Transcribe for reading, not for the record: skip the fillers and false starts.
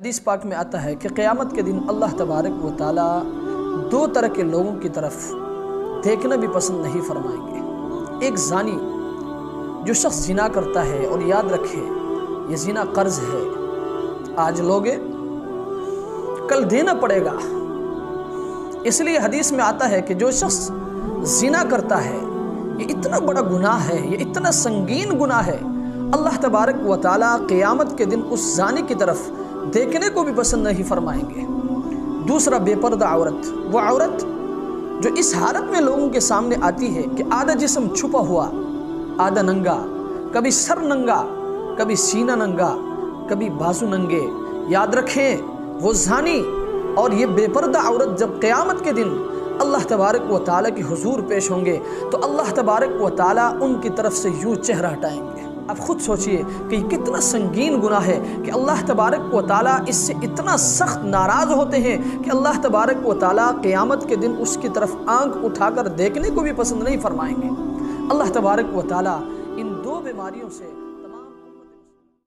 حدیث پاک میں آتا ہے کہ قیامت کے دن اللہ تبارک و تعالی دو طرح کے لوگوں کی طرف دیکھنا بھی پسند نہیں فرمائیں گے۔ ایک زانی، جو شخص زنا کرتا ہے، اور یاد رکھے یہ زنا قرض ہے، آج لوگے کل دینا پڑے گا۔ اس لیے حدیث میں آتا ہے کہ جو شخص زنا کرتا ہے یہ اتنا بڑا گناہ ہے، یہ اتنا سنگین گناہ ہے، اللہ تبارک و تعالی قیامت کے دن اس زانی کی طرف دیکھنے کو بھی پسند نہیں فرمائیں گے۔ دوسرا بے پردہ عورت، وہ عورت جو اس حالت میں لوگوں کے سامنے آتی ہے کہ آدھا جسم چھپا ہوا، آدھا ننگا، کبھی سر ننگا، کبھی سینہ ننگا، کبھی بازو ننگے۔ یاد رکھیں وہ زانی اور یہ بے پردہ عورت جب قیامت کے دن اللہ تبارک و تعالیٰ کے حضور پیش ہوں گے تو اللہ تبارک و تعالیٰ ان کی طرف سے یوں چہرہ ہٹائیں گے۔ اب خود سوچئے کہ یہ کتنا سنگین گناہ ہے کہ اللہ تبارک و تعالیٰ اس سے اتنا سخت ناراض ہوتے ہیں کہ اللہ تبارک و تعالیٰ قیامت کے دن اس کی طرف آنکھ اٹھا کر دیکھنے کو بھی پسند نہیں فرمائیں گے۔ اللہ تبارک و تعالیٰ ان دو بیماریوں سے